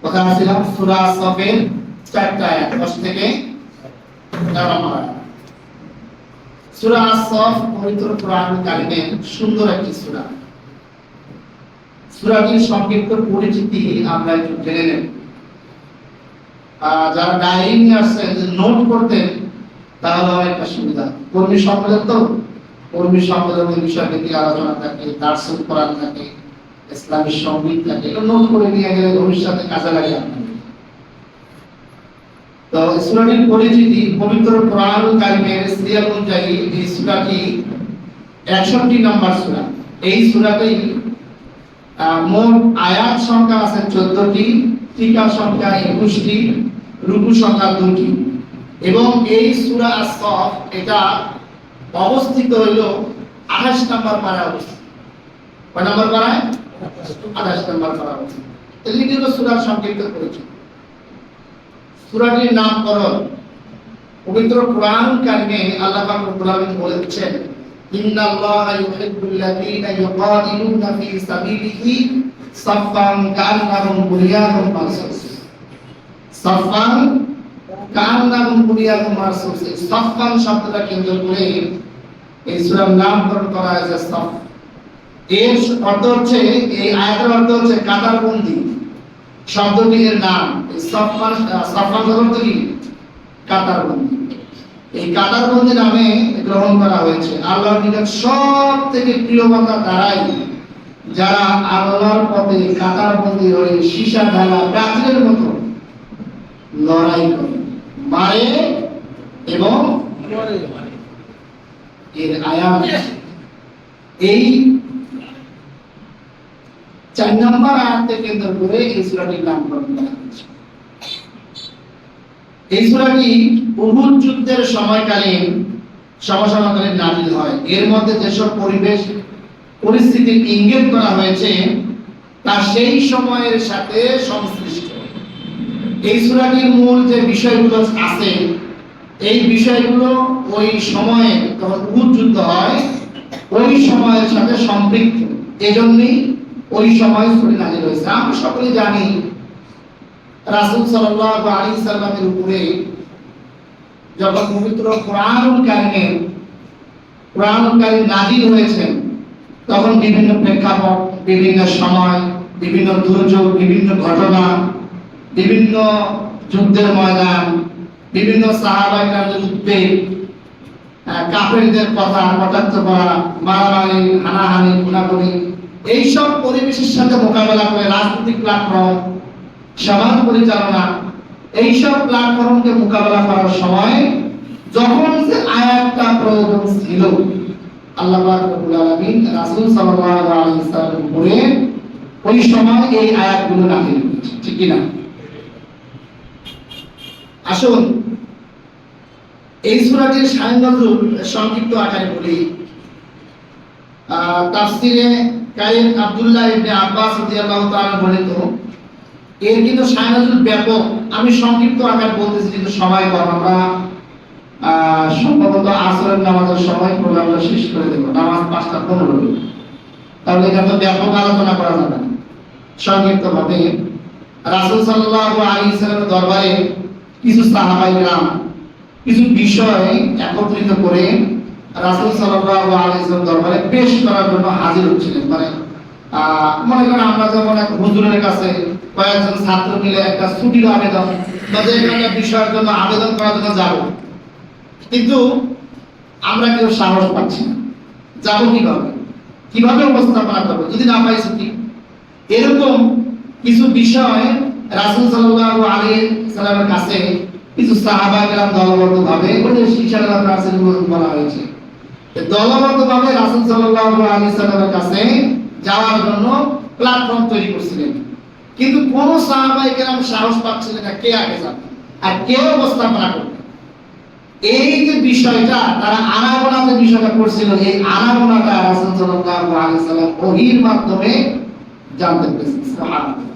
কথা ছিলাম সূরা সফের 4টা আয়াত 10 থেকে 11 নম্বর আয়াত। সূরা সফ পবিত্র কোরআন কারিমের সুন্দর একটি সূরা। সূরাটির সংক্ষিপ্ত পরিচিতি আমরা একটু জেনে নেব। যারা ডায়েরি নিয়ে আসছেন নোট করতেন তাহলে অনেকটা সুবিধা। কর্মী সম্মেলন তো, কর্মী সম্মেলনের বিষয় নিয়ে আলোচনা থাকে, দার্শনিক কোরআন থাকে, ইসলামী সংগীত থাকে, এগুলো নোট করে নিয়ে গেলে ভবিষ্যতে কাজে লাগে আপনাদের। তো সূরাটির পরিচিতি পবিত্র কোরআন কারিমের সিরিয়াল অনুযায়ী এই সূরাটি 61 নম্বর সূরা। এই সূরাতেই মোট আয়াত সংখ্যা আছে 14টি, টিকা সংখ্যা 21টি, রুকু সংখ্যা 2টি এবং এই সূরা আস-সফ এটা অবস্থিত হইল 28 নম্বর পারায় অবস্থিত। কয় নম্বর পারায়? 28 নম্বর পারায় অবস্থিত। এই হলো সূরার সংক্ষিপ্ত পরিচিতি। সূরাটির নামকরণ পবিত্র কোরআন কারিমে আল্লাহ পাক রব্বুল আলামিন বলেছেন, ইন্নাল্লাহা ইউহিব্বুল্লাযীনা ইউকাতিলুনা ফী সাবিলিহি সাফফান কাআন্নাহুম বুনিয়ানুম মারসুস। সাফফান কাআন্নাহুম বুনিয়ানুম মারসুস। সাফফান শব্দটা কেন্দ্র করে এই সূরার নামকরণ করা হয়েছে সাফ। এর অর্থ হচ্ছে, এই আয়াতের অর্থ হচ্ছে কাতারবন্দী। শব্দটির নাম সাফফান, সাফফান অর্থ কি? কাতারবন্দী। এই কাতারবন্দী নামে গ্রহণ করা হয়েছে। আল্লাহর নিকট সবথেকে প্রিয় বান্দা তারাই যারা আল্লাহর পথে কাতারবন্দী হয়ে সীসা ঢালা প্রাচীরের মতো লড়াই করে, মারে এবং এর আয়াত এই 4 নম্বর আয়াতকে কেন্দ্র করে এই সূরাটির নামকরণ করা হয়েছে। এই সূরাটি উহুদ যুদ্ধের সময়কালীন সমসাময়িক নাযিল হয়। এর মধ্যে যেসব পরিবেশ পরিস্থিতি ইঙ্গিত করা হয়েছে তা সেই সময়ের সাথে সংশ্লিষ্ট। এই সূরাটির মূল যে বিষয়গুলো আছে এই বিষয়গুলো ওই সময়ে যখন উহুদ যুদ্ধ হয় ওই সময়ের সাথে সম্পৃক্ত। এজন্যই ওই সময় সূরা নাযিল হয়েছে। আমরা সকলেই জানি রাসূল সাল্লাল্লাহু আলাইহি সাল্লামের উপরে যখন পবিত্র কোরআনুল কারীম নাযিল হয়েছে তখন বিভিন্ন প্রেক্ষাপট, বিভিন্ন সময়, বিভিন্ন দুর্যোগ, বিভিন্ন ঘটনা, বিভিন্ন যুদ্ধের ময়দান, বিভিন্ন সাহাবা কিরামদের উদ্বেগ, কাফেরদের কথা কটাক্ষ করা, মারামারি, হানাহানি, খুনাখুনি, এইসব পরিবেশের সাথে মোকাবেলা করে রাজনৈতিক প্ল্যাটফর্ম, সমাজ পরিচালনা, এইসব প্ল্যাটফর্মকে মোকাবেলা করার সময় যখন যে আয়াতটা প্রয়োজন ছিল আল্লাহ পাক রব্বুল আলামিন রাসূল সাল্লাল্লাহু আলাইহি ওয়াসাল্লামের উপরে ওই সময় এই আয়াতগুলো নাযিল করেছে। ঠিক কি না? আসুন এই সূরাটির শান নজুল সংক্ষিপ্ত আকারে বলি। তাফসীরে কারীম আব্দুল্লাহ ইবনে আব্বাস রাদিয়াল্লাহু তাআলা বর্ণিত এর কিন্তু শান নজুল ব্যাপক। আমি সংক্ষিপ্ত আকারে বলতেছি কিন্তু সময় কম। আমরা সম্ভবত আসরের নামাজের সময় প্রোগ্রামটা শেষ করে দেব। নামাজ 5:15। তাহলে এখানে ব্যাপক আলোচনা করা যাবে না। সংক্ষিপ্তভাবে রাসূল সাল্লাল্লাহু আলাইহি ওয়াসাল্লামের দরবারে কিছু সাহাবায়ে কেরাম কিছু বিষয় একত্রিত করে রাসূল সাল্লাল্লাহু আলাইহি ওয়াসাল্লাম দরবারে পেশ করার জন্য হাজির হচ্ছিলেন। মনে করেন আমরা যেমন এক হুজুরের কাছে কয়েকজন ছাত্র মিলে একটা ছুটির আবেদন বা যে কোনো বিষয়ের জন্য আবেদন করার জন্য যাব, কিন্তু আমরা কেউ সাহস পাচ্ছি না, যাবো কিভাবে উপস্থাপনা করবো যদি না পাই ছুটি। এরকম কিছু বিষয় রাসূল সাল্লাল্লাহু আলাইহি সাল্লামের কাছে কিছু সাহাবা কেরাম দলবদ্ধভাবে ওদের শিক্ষার প্রাচীন বলা হয়েছে, দলবদ্ধভাবে রাসূল সাল্লাল্লাহু আলাইহি সাল্লামের কাছে যাওয়ার জন্য প্ল্যাটফর্ম তৈরি করছিলেন। কিন্তু কোন সাহাবায়ে কেরাম সাহস পাচ্ছিলেন না কে আগে যাবে আর কে উপস্থাপনা করবে। এই যে বিষয়টা তারা আনাগোনাতে বিষয়টা করছিল, এই আনাগোনাটা রাসূল সাল্লাল্লাহু আলাইহি সাল্লাম ওহীর মাধ্যমে জানতে পেরেছেন। সুবহানাল্লাহ।